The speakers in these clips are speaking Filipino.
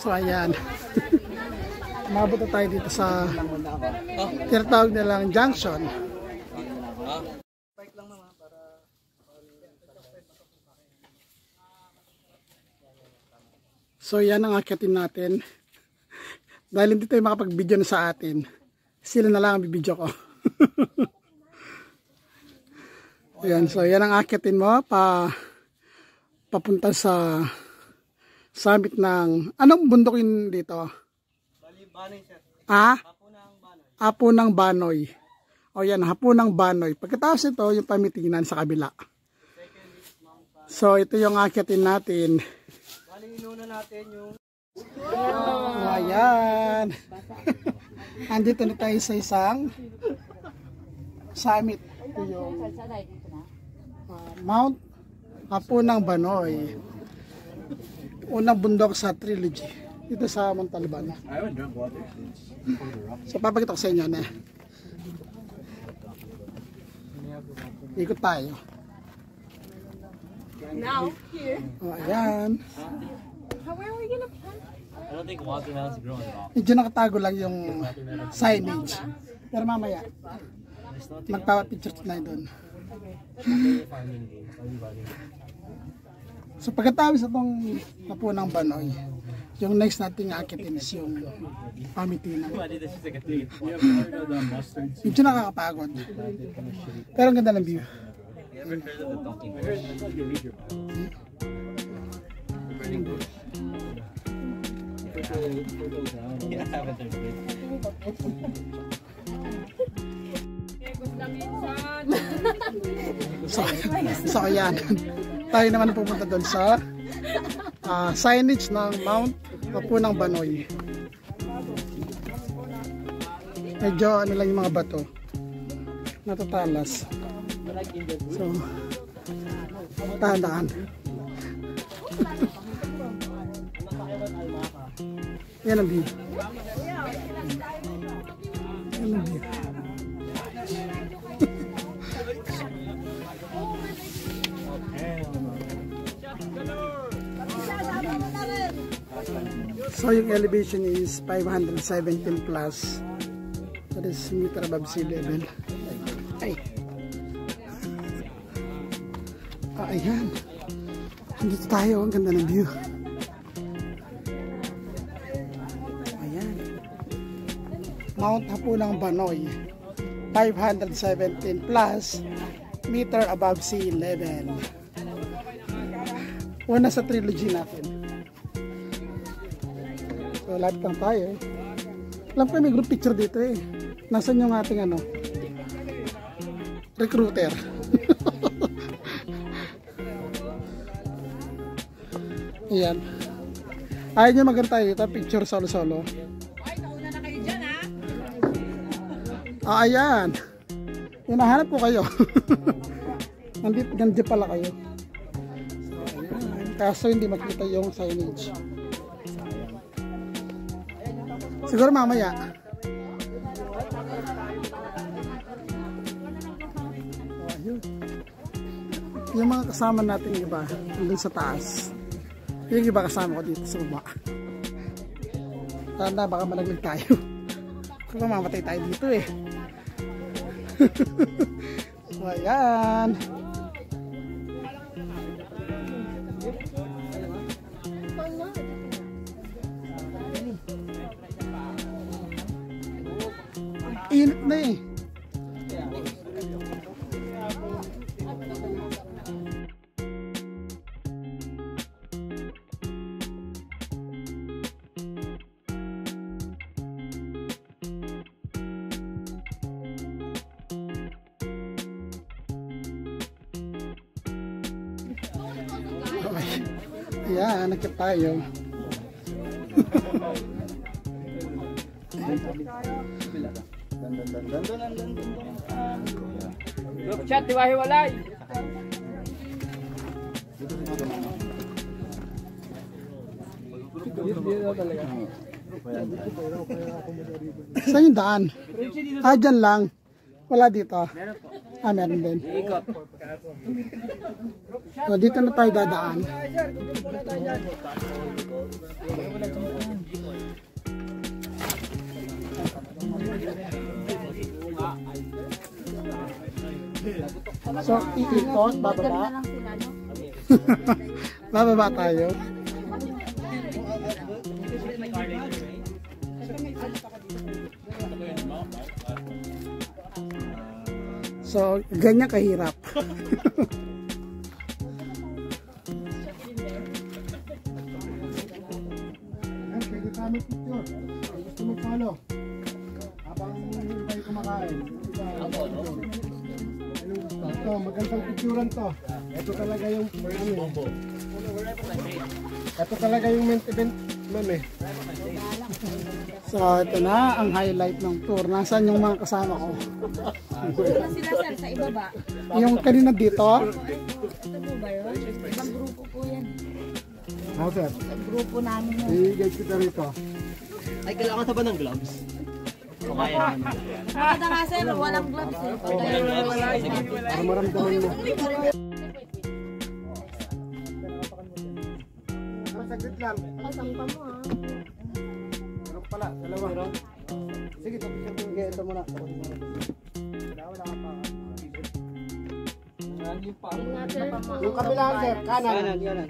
So ayan. Umabot na tayo dito sa tinatawag nilang junction. So yan ang akyatin natin. Dahil hindi tayo makapag-video na sa atin, sila na lang ang bibidyo ko. Ayan, so yan ang akyatin mo papunta sa summit ng anong bundok yun dito? Banoy, sir. Hapo ng Banoy. O yan, Hapo ng Banoy. Pagkatapos ito, yung pamitingan sa kabila. So ito yung akyatin natin. Inuna natin yung ayan. Andito na tayo sa isang summit. Ito yung Mount Hapo ng Banoy. Unang bundok sa trilogy. Dito sa Montalban. So papakita ko sa inyo na. Ikot tayo. Now, here. O ayan. Where are we gonna plant? I don't think watermelons grow at all. Medyo nakatago lang yung signage. Pero mamaya, magpapapicture tayo doon. So pagkatapos itong Hapo ng Banoy, yung next nating akitin is yung pamitinan. Medyo nakakapagod. Pero ang ganda ng view. So ayan, tayo naman pupunta doon sa signage ng Mount Hapo ng Banoy. Medyo ano lang yung mga bato natatalas. So tahan-tahan. Yan ang view. Yan ang view. So yung elevation is 517 plus. That is meter above sea level. Ay. Ayan. Dito tayo. Ang ganda ng view. Ayan. Mount Hapo ng Banoy. 517 plus meter above sea level. Una sa trilogy natin. So, lahat lang tayo. Alam ko may group picture dito eh. Nasaan yung ating ano? Recruiter. Ayan. Ayaw nyo maganda tayo dito. Picture solo-solo. Ay, nauna na kayo dyan, ha? Ayan. Hinahanap ko kayo. Nandito pala kayo. So, ayan. Kaso hindi makita yung signage. Siguro mamaya. Ayun. Yung mga kasama natin iba, nandun sa taas. Yung iba kasama ko dito sa baba. Tanda, baka malaglag tayo. Baka mamatay tayo dito eh. So, ayan. Init na eh. Ayan, nakit tayo. Group chat, di ba hiwalay? Saan yung daan? Dyan lang. Wala dito. Meron din. So, dito na tayo dadaan. So, iikot, bababa. Bababa tayo. So, ganyan kahirap. Pwede tayo mag-picture. Gusto mag-follow. Habang tayo kumakain. Ito, magandang picturean to. Ito talaga yung ito talaga yung main event, ma'am eh. So, ito na ang highlight ng tour. Nasaan yung mga kasama ko? Sila sir, sa ibaba. Yung kanina dito? Ito po ba yun? Ibang grupo po yan. Ah, sir. Ibang grupo namin yun. I-guide kita rito. Ay, kailangan sa ba ng gloves? Maganda nga sir, walang gloves eh. Para maramdaman mo. Saglit lang. Pasang pa mo ah. Meron pala, dalawa. Sige, sige, ito muna. Wala ka pa. Yung kabilang, sir, kanan. Kanan.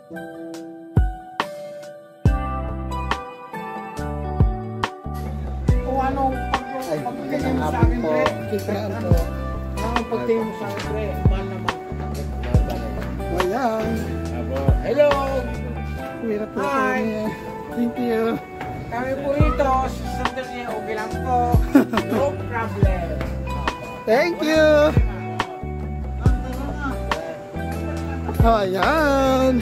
Kung anong pagtingin mo sa akin, pre. Anong pagtingin mo sa akin, pre? Mahal naman. O yan. Hello! Hirap po Hi. kami. Thank you. Kami po rito, sandali, okay lang po. No problem. Thank you. O ayan.